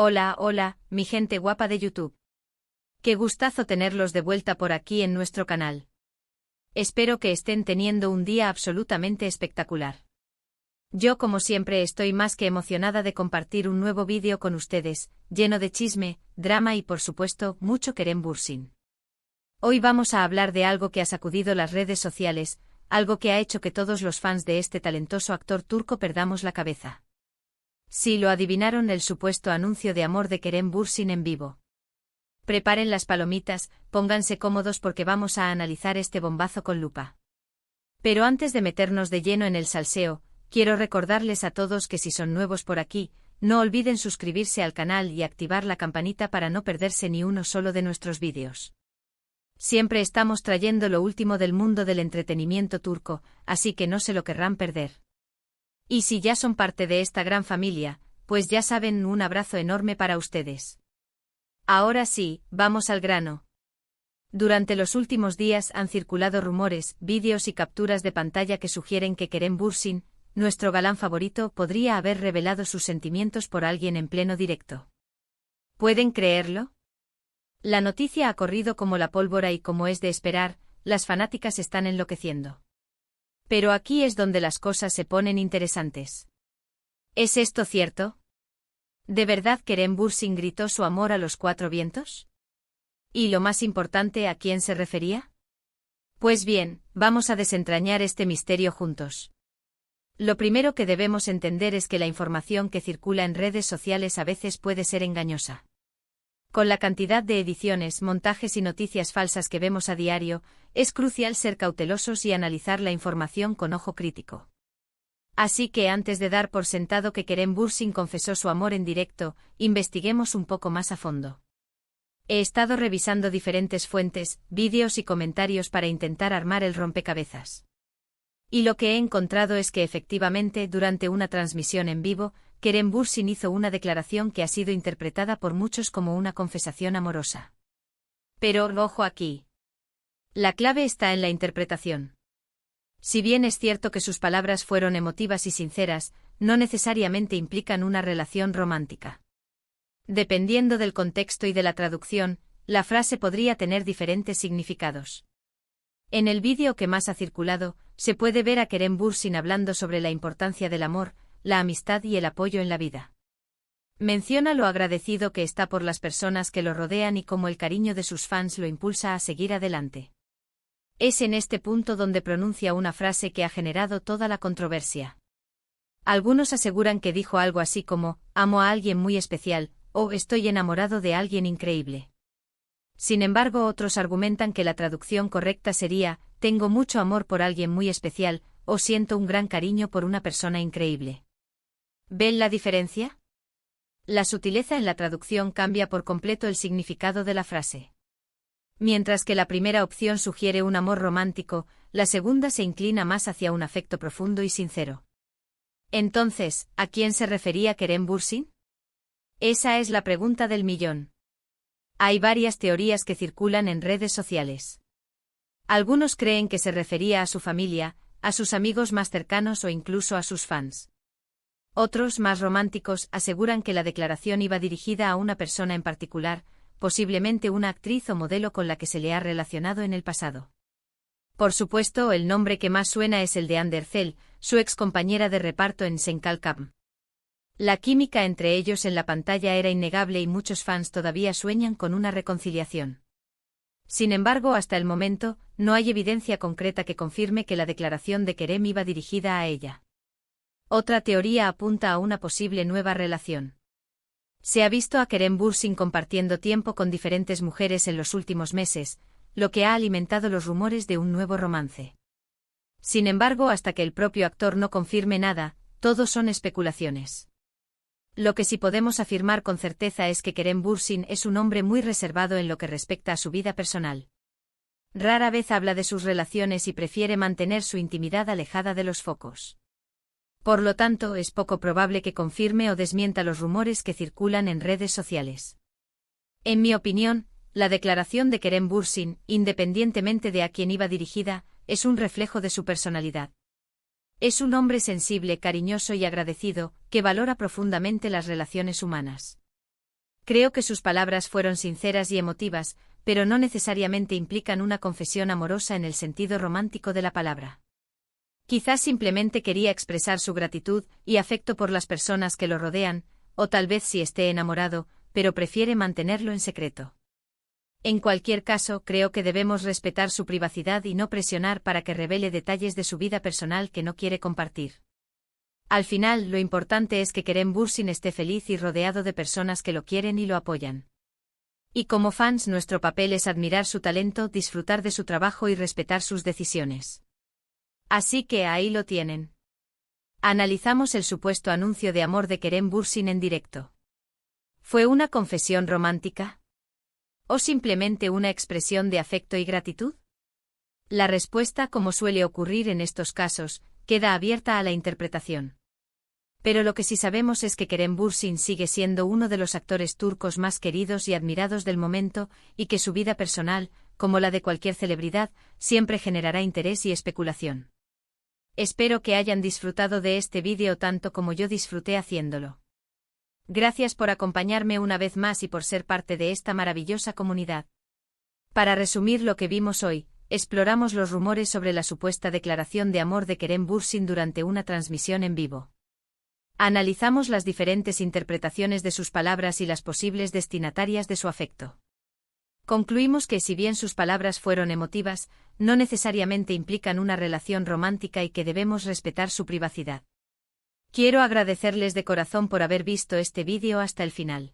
Hola, hola, mi gente guapa de YouTube. Qué gustazo tenerlos de vuelta por aquí en nuestro canal. Espero que estén teniendo un día absolutamente espectacular. Yo como siempre estoy más que emocionada de compartir un nuevo vídeo con ustedes, lleno de chisme, drama y por supuesto, mucho Kerem Bürsin. Hoy vamos a hablar de algo que ha sacudido las redes sociales, algo que ha hecho que todos los fans de este talentoso actor turco perdamos la cabeza. Sí, lo adivinaron, el supuesto anuncio de amor de Kerem Bürsin en vivo. Preparen las palomitas, pónganse cómodos porque vamos a analizar este bombazo con lupa. Pero antes de meternos de lleno en el salseo, quiero recordarles a todos que si son nuevos por aquí, no olviden suscribirse al canal y activar la campanita para no perderse ni uno solo de nuestros vídeos. Siempre estamos trayendo lo último del mundo del entretenimiento turco, así que no se lo querrán perder. Y si ya son parte de esta gran familia, pues ya saben, un abrazo enorme para ustedes. Ahora sí, vamos al grano. Durante los últimos días han circulado rumores, vídeos y capturas de pantalla que sugieren que Kerem Bürsin, nuestro galán favorito, podría haber revelado sus sentimientos por alguien en pleno directo. ¿Pueden creerlo? La noticia ha corrido como la pólvora y, como es de esperar, las fanáticas están enloqueciendo. Pero aquí es donde las cosas se ponen interesantes. ¿Es esto cierto? ¿De verdad Kerem Bürsin gritó su amor a los cuatro vientos? Y lo más importante, ¿a quién se refería? Pues bien, vamos a desentrañar este misterio juntos. Lo primero que debemos entender es que la información que circula en redes sociales a veces puede ser engañosa. Con la cantidad de ediciones, montajes y noticias falsas que vemos a diario, es crucial ser cautelosos y analizar la información con ojo crítico. Así que antes de dar por sentado que Kerem Bürsin confesó su amor en directo, investiguemos un poco más a fondo. He estado revisando diferentes fuentes, vídeos y comentarios para intentar armar el rompecabezas. Y lo que he encontrado es que efectivamente, durante una transmisión en vivo, Kerem Bürsin hizo una declaración que ha sido interpretada por muchos como una confesación amorosa. Pero, ojo aquí. La clave está en la interpretación. Si bien es cierto que sus palabras fueron emotivas y sinceras, no necesariamente implican una relación romántica. Dependiendo del contexto y de la traducción, la frase podría tener diferentes significados. En el vídeo que más ha circulado, se puede ver a Kerem Bürsin hablando sobre la importancia del amor, la amistad y el apoyo en la vida. Menciona lo agradecido que está por las personas que lo rodean y cómo el cariño de sus fans lo impulsa a seguir adelante. Es en este punto donde pronuncia una frase que ha generado toda la controversia. Algunos aseguran que dijo algo así como, amo a alguien muy especial, o estoy enamorado de alguien increíble. Sin embargo, otros argumentan que la traducción correcta sería, tengo mucho amor por alguien muy especial, o siento un gran cariño por una persona increíble. ¿Ven la diferencia? La sutileza en la traducción cambia por completo el significado de la frase. Mientras que la primera opción sugiere un amor romántico, la segunda se inclina más hacia un afecto profundo y sincero. Entonces, ¿a quién se refería Kerem Bürsin? Esa es la pregunta del millón. Hay varias teorías que circulan en redes sociales. Algunos creen que se refería a su familia, a sus amigos más cercanos o incluso a sus fans. Otros, más románticos, aseguran que la declaración iba dirigida a una persona en particular, posiblemente una actriz o modelo con la que se le ha relacionado en el pasado. Por supuesto, el nombre que más suena es el de Hande Erçel, su ex compañera de reparto en Sen Kalkam. La química entre ellos en la pantalla era innegable y muchos fans todavía sueñan con una reconciliación. Sin embargo, hasta el momento, no hay evidencia concreta que confirme que la declaración de Kerem iba dirigida a ella. Otra teoría apunta a una posible nueva relación. Se ha visto a Kerem Bürsin compartiendo tiempo con diferentes mujeres en los últimos meses, lo que ha alimentado los rumores de un nuevo romance. Sin embargo, hasta que el propio actor no confirme nada, todo son especulaciones. Lo que sí podemos afirmar con certeza es que Kerem Bürsin es un hombre muy reservado en lo que respecta a su vida personal. Rara vez habla de sus relaciones y prefiere mantener su intimidad alejada de los focos. Por lo tanto, es poco probable que confirme o desmienta los rumores que circulan en redes sociales. En mi opinión, la declaración de Kerem Bürsin, independientemente de a quién iba dirigida, es un reflejo de su personalidad. Es un hombre sensible, cariñoso y agradecido, que valora profundamente las relaciones humanas. Creo que sus palabras fueron sinceras y emotivas, pero no necesariamente implican una confesión amorosa en el sentido romántico de la palabra. Quizás simplemente quería expresar su gratitud y afecto por las personas que lo rodean, o tal vez sí esté enamorado, pero prefiere mantenerlo en secreto. En cualquier caso, creo que debemos respetar su privacidad y no presionar para que revele detalles de su vida personal que no quiere compartir. Al final, lo importante es que Kerem Bürsin esté feliz y rodeado de personas que lo quieren y lo apoyan. Y como fans, nuestro papel es admirar su talento, disfrutar de su trabajo y respetar sus decisiones. Así que ahí lo tienen. Analizamos el supuesto anuncio de amor de Kerem Bürsin en directo. ¿Fue una confesión romántica? ¿O simplemente una expresión de afecto y gratitud? La respuesta, como suele ocurrir en estos casos, queda abierta a la interpretación. Pero lo que sí sabemos es que Kerem Bürsin sigue siendo uno de los actores turcos más queridos y admirados del momento, y que su vida personal, como la de cualquier celebridad, siempre generará interés y especulación. Espero que hayan disfrutado de este vídeo tanto como yo disfruté haciéndolo. Gracias por acompañarme una vez más y por ser parte de esta maravillosa comunidad. Para resumir lo que vimos hoy, exploramos los rumores sobre la supuesta declaración de amor de Kerem Bürsin durante una transmisión en vivo. Analizamos las diferentes interpretaciones de sus palabras y las posibles destinatarias de su afecto. Concluimos que si bien sus palabras fueron emotivas, no necesariamente implican una relación romántica y que debemos respetar su privacidad. Quiero agradecerles de corazón por haber visto este vídeo hasta el final.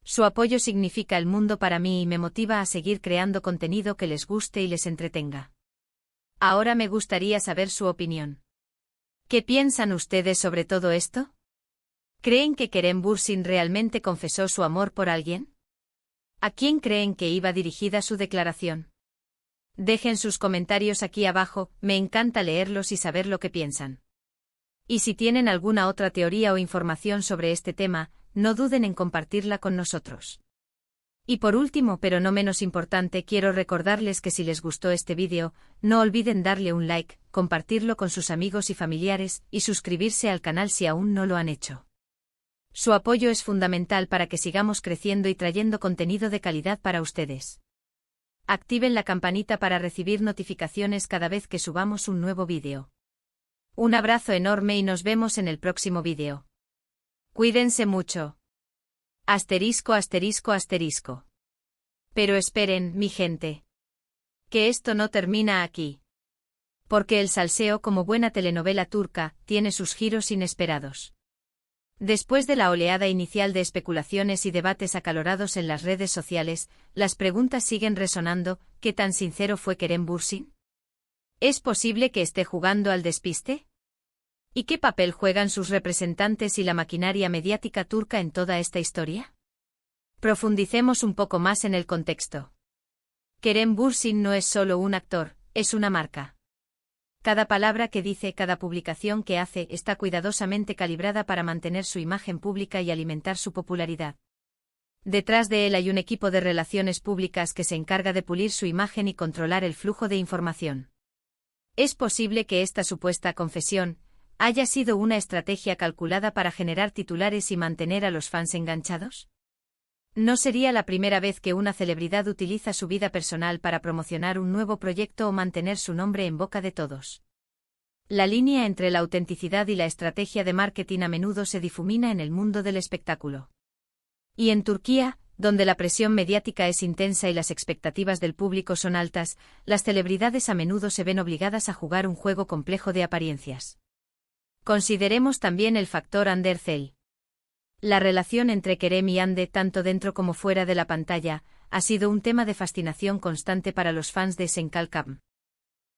Su apoyo significa el mundo para mí y me motiva a seguir creando contenido que les guste y les entretenga. Ahora me gustaría saber su opinión. ¿Qué piensan ustedes sobre todo esto? ¿Creen que Kerem Bürsin realmente confesó su amor por alguien? ¿A quién creen que iba dirigida su declaración? Dejen sus comentarios aquí abajo, me encanta leerlos y saber lo que piensan. Y si tienen alguna otra teoría o información sobre este tema, no duden en compartirla con nosotros. Y por último, pero no menos importante, quiero recordarles que si les gustó este vídeo, no olviden darle un like, compartirlo con sus amigos y familiares, y suscribirse al canal si aún no lo han hecho. Su apoyo es fundamental para que sigamos creciendo y trayendo contenido de calidad para ustedes. Activen la campanita para recibir notificaciones cada vez que subamos un nuevo vídeo. Un abrazo enorme y nos vemos en el próximo vídeo. Cuídense mucho. Asterisco, asterisco, asterisco. Pero esperen, mi gente. Que esto no termina aquí. Porque el salseo, como buena telenovela turca, tiene sus giros inesperados. Después de la oleada inicial de especulaciones y debates acalorados en las redes sociales, las preguntas siguen resonando: ¿qué tan sincero fue Kerem Bürsin? ¿Es posible que esté jugando al despiste? ¿Y qué papel juegan sus representantes y la maquinaria mediática turca en toda esta historia? Profundicemos un poco más en el contexto. Kerem Bürsin no es solo un actor, es una marca. Cada palabra que dice, cada publicación que hace, está cuidadosamente calibrada para mantener su imagen pública y alimentar su popularidad. Detrás de él hay un equipo de relaciones públicas que se encarga de pulir su imagen y controlar el flujo de información. ¿Es posible que esta supuesta confesión haya sido una estrategia calculada para generar titulares y mantener a los fans enganchados? No sería la primera vez que una celebridad utiliza su vida personal para promocionar un nuevo proyecto o mantener su nombre en boca de todos. La línea entre la autenticidad y la estrategia de marketing a menudo se difumina en el mundo del espectáculo. Y en Turquía, donde la presión mediática es intensa y las expectativas del público son altas, las celebridades a menudo se ven obligadas a jugar un juego complejo de apariencias. Consideremos también el factor Hande Erçel. La relación entre Kerem y Hande, tanto dentro como fuera de la pantalla, ha sido un tema de fascinación constante para los fans de Senkalkam.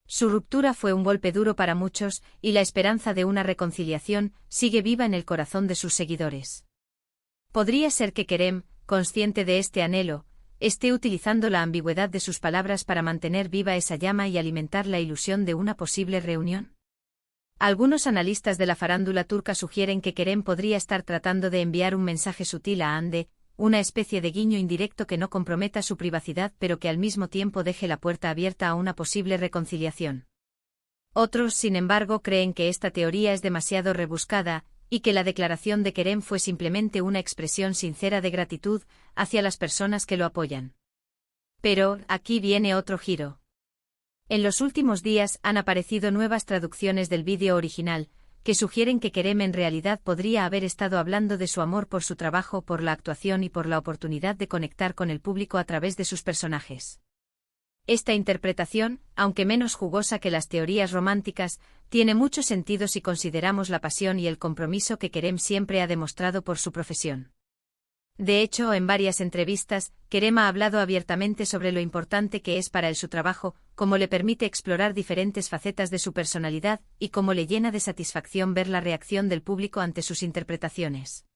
Su ruptura fue un golpe duro para muchos, y la esperanza de una reconciliación sigue viva en el corazón de sus seguidores. Podría ser que Kerem, consciente de este anhelo, esté utilizando la ambigüedad de sus palabras para mantener viva esa llama y alimentar la ilusión de una posible reunión. Algunos analistas de la farándula turca sugieren que Kerem podría estar tratando de enviar un mensaje sutil a Hande, una especie de guiño indirecto que no comprometa su privacidad pero que al mismo tiempo deje la puerta abierta a una posible reconciliación. Otros, sin embargo, creen que esta teoría es demasiado rebuscada y que la declaración de Kerem fue simplemente una expresión sincera de gratitud hacia las personas que lo apoyan. Pero, aquí viene otro giro. En los últimos días han aparecido nuevas traducciones del vídeo original, que sugieren que Kerem en realidad podría haber estado hablando de su amor por su trabajo, por la actuación y por la oportunidad de conectar con el público a través de sus personajes. Esta interpretación, aunque menos jugosa que las teorías románticas, tiene mucho sentido si consideramos la pasión y el compromiso que Kerem siempre ha demostrado por su profesión. De hecho, en varias entrevistas, Kerem ha hablado abiertamente sobre lo importante que es para él su trabajo, cómo le permite explorar diferentes facetas de su personalidad, y cómo le llena de satisfacción ver la reacción del público ante sus interpretaciones.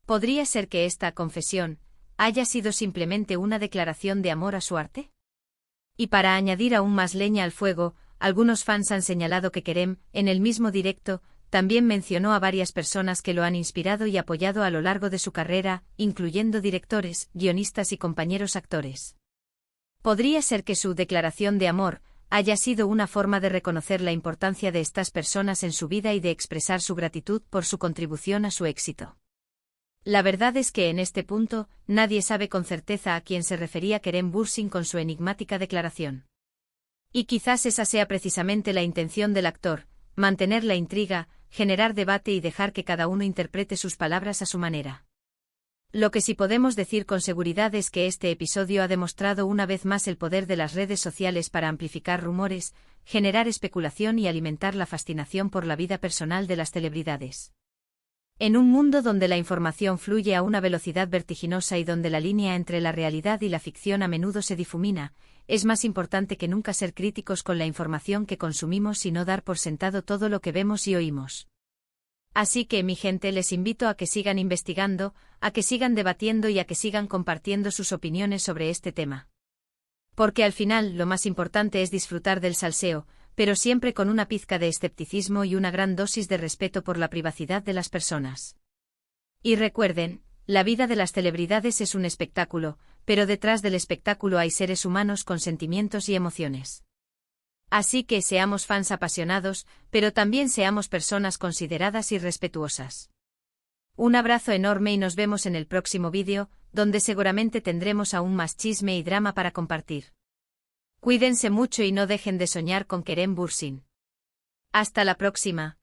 ¿Podría ser que esta confesión haya sido simplemente una declaración de amor a su arte? Y para añadir aún más leña al fuego, algunos fans han señalado que Kerem, en el mismo directo, también mencionó a varias personas que lo han inspirado y apoyado a lo largo de su carrera, incluyendo directores, guionistas y compañeros actores. ¿Podría ser que su declaración de amor haya sido una forma de reconocer la importancia de estas personas en su vida y de expresar su gratitud por su contribución a su éxito? La verdad es que en este punto, nadie sabe con certeza a quién se refería Kerem Bürsin con su enigmática declaración. Y quizás esa sea precisamente la intención del actor, mantener la intriga, generar debate y dejar que cada uno interprete sus palabras a su manera. Lo que sí podemos decir con seguridad es que este episodio ha demostrado una vez más el poder de las redes sociales para amplificar rumores, generar especulación y alimentar la fascinación por la vida personal de las celebridades. En un mundo donde la información fluye a una velocidad vertiginosa y donde la línea entre la realidad y la ficción a menudo se difumina, es más importante que nunca ser críticos con la información que consumimos y no dar por sentado todo lo que vemos y oímos. Así que, mi gente, les invito a que sigan investigando, a que sigan debatiendo y a que sigan compartiendo sus opiniones sobre este tema. Porque al final, lo más importante es disfrutar del salseo, pero siempre con una pizca de escepticismo y una gran dosis de respeto por la privacidad de las personas. Y recuerden, la vida de las celebridades es un espectáculo, pero detrás del espectáculo hay seres humanos con sentimientos y emociones. Así que seamos fans apasionados, pero también seamos personas consideradas y respetuosas. Un abrazo enorme y nos vemos en el próximo vídeo, donde seguramente tendremos aún más chisme y drama para compartir. Cuídense mucho y no dejen de soñar con Kerem Bürsin. Hasta la próxima.